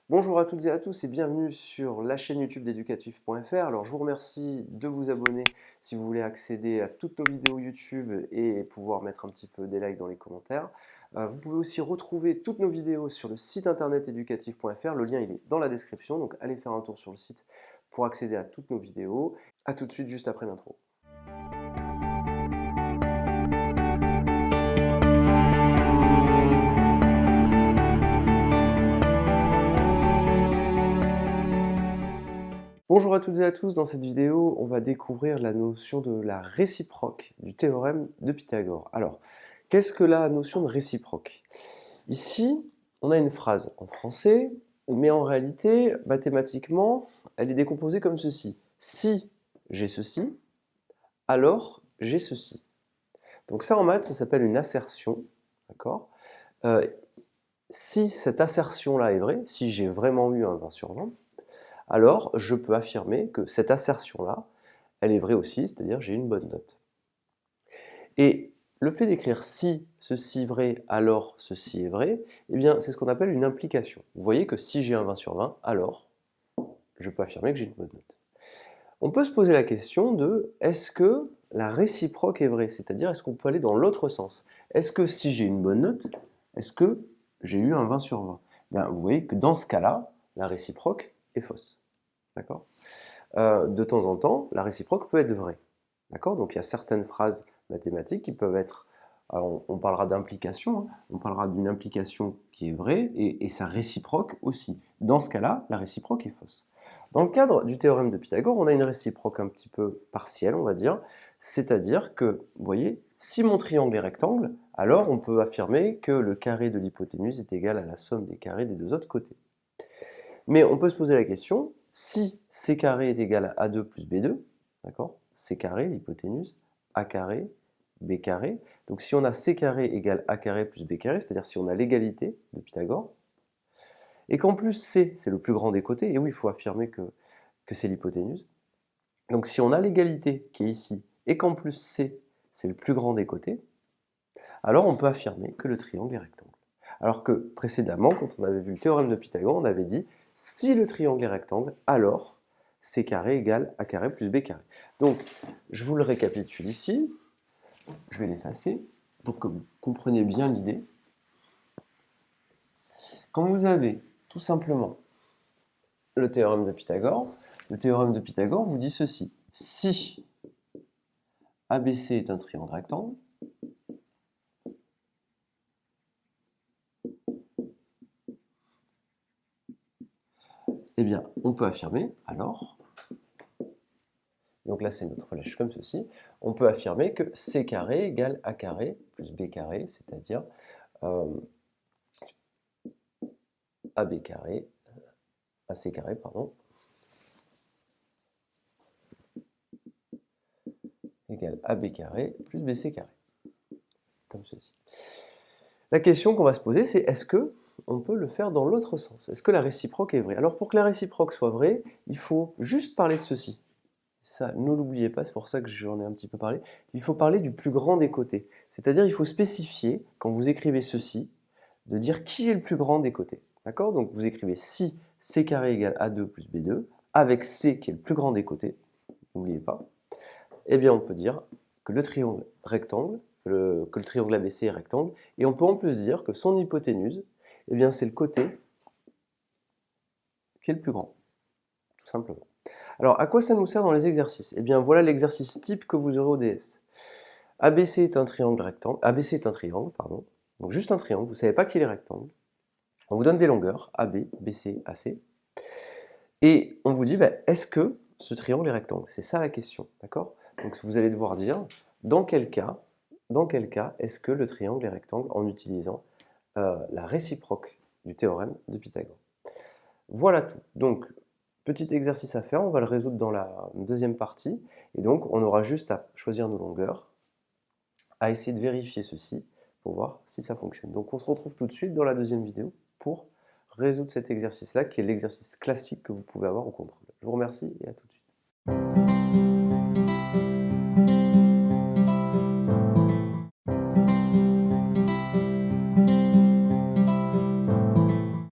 Bonjour à toutes et à tous et bienvenue sur la chaîne YouTube d'éducatif.fr. Alors je vous remercie de vous abonner si vous voulez accéder à toutes nos vidéos YouTube et pouvoir mettre un petit peu des likes dans les commentaires. Vous pouvez aussi retrouver toutes nos vidéos sur le site internet éducatif.fr. Le lien il est dans la description, donc allez faire un tour sur le site pour accéder à toutes nos vidéos. A tout de suite juste après l'intro. Bonjour à toutes et à tous, dans cette vidéo, on va découvrir la notion de la réciproque du théorème de Pythagore. Alors, qu'est-ce que la notion de réciproque? Ici, on a une phrase en français, mais en réalité, mathématiquement, elle est décomposée comme ceci. Si j'ai ceci, alors j'ai ceci. Donc ça en maths, ça s'appelle une assertion, d'accord? Si cette assertion-là est vraie, si j'ai vraiment eu un 20 sur 20, alors je peux affirmer que cette assertion-là, elle est vraie aussi, c'est-à-dire j'ai une bonne note. Et le fait d'écrire si ceci est vrai, alors ceci est vrai, eh bien c'est ce qu'on appelle une implication. Vous voyez que si j'ai un 20 sur 20, alors je peux affirmer que j'ai une bonne note. On peut se poser la question de est-ce que la réciproque est vraie? C'est-à-dire est-ce qu'on peut aller dans l'autre sens? Est-ce que si j'ai une bonne note, est-ce que j'ai eu un 20 sur 20? Bien, vous voyez que dans ce cas-là, la réciproque est fausse. D'accord? De temps en temps, la réciproque peut être vraie. D'accord? Donc il y a certaines phrases mathématiques qui peuvent être, alors on parlera d'implication, hein, on parlera d'une implication qui est vraie et sa réciproque aussi. Dans ce cas-là, la réciproque est fausse. Dans le cadre du théorème de Pythagore, on a une réciproque un petit peu partielle, on va dire, c'est-à-dire que, vous voyez, si mon triangle est rectangle, alors on peut affirmer que le carré de l'hypoténuse est égal à la somme des carrés des deux autres côtés. Mais on peut se poser la question, si C carré est égal à A2 plus B2, d'accord? C carré, l'hypoténuse, A carré, B carré. Donc si on a C carré égale A carré plus B carré, c'est-à-dire si on a l'égalité de Pythagore, et qu'en plus C, c'est le plus grand des côtés, et oui, il faut affirmer que c'est l'hypoténuse. Donc si on a l'égalité qui est ici, et qu'en plus C, c'est le plus grand des côtés, alors on peut affirmer que le triangle est rectangle. Alors que précédemment, quand on avait vu le théorème de Pythagore, on avait dit si le triangle est rectangle, alors C carré égale A carré plus B carré. Donc, je vous le récapitule ici. Je vais l'effacer pour que vous compreniez bien l'idée. Quand vous avez tout simplement le théorème de Pythagore vous dit ceci. Si ABC est un triangle rectangle, eh bien, on peut affirmer alors, donc là c'est notre flèche comme ceci, on peut affirmer que C carré égale A carré plus B carré, c'est-à-dire AB carré, AC carré, pardon, égale AB carré plus BC carré, comme ceci. La question qu'on va se poser, c'est est-ce que on peut le faire dans l'autre sens? Est-ce que la réciproque est vraie? Alors pour que la réciproque soit vraie, il faut juste parler de ceci. Ça, ne l'oubliez pas, c'est pour ça que j'en ai un petit peu parlé. Il faut parler du plus grand des côtés. C'est-à-dire il faut spécifier, quand vous écrivez ceci, de dire qui est le plus grand des côtés. D'accord? Donc vous écrivez si C carré égale A2 plus B2, avec C qui est le plus grand des côtés, n'oubliez pas, eh bien on peut dire que le triangle rectangle, que le triangle ABC est rectangle, et on peut en plus dire que son hypoténuse, eh bien c'est le côté qui est le plus grand, tout simplement. Alors à quoi ça nous sert dans les exercices? Eh bien voilà l'exercice type que vous aurez au DS. ABC est un triangle rectangle, ABC est un triangle, pardon, donc juste un triangle, vous ne savez pas qu'il est rectangle. On vous donne des longueurs, AB, BC, AC, et on vous dit, est-ce que ce triangle est rectangle? C'est ça la question, d'accord? Donc vous allez devoir dire, dans quel cas est-ce que le triangle est rectangle en utilisant la réciproque du théorème de Pythagore. Voilà tout. Donc, petit exercice à faire, on va le résoudre dans la deuxième partie, et donc on aura juste à choisir nos longueurs, à essayer de vérifier ceci pour voir si ça fonctionne. Donc on se retrouve tout de suite dans la deuxième vidéo pour résoudre cet exercice-là, qui est l'exercice classique que vous pouvez avoir au contrôle. Je vous remercie et à tout de suite.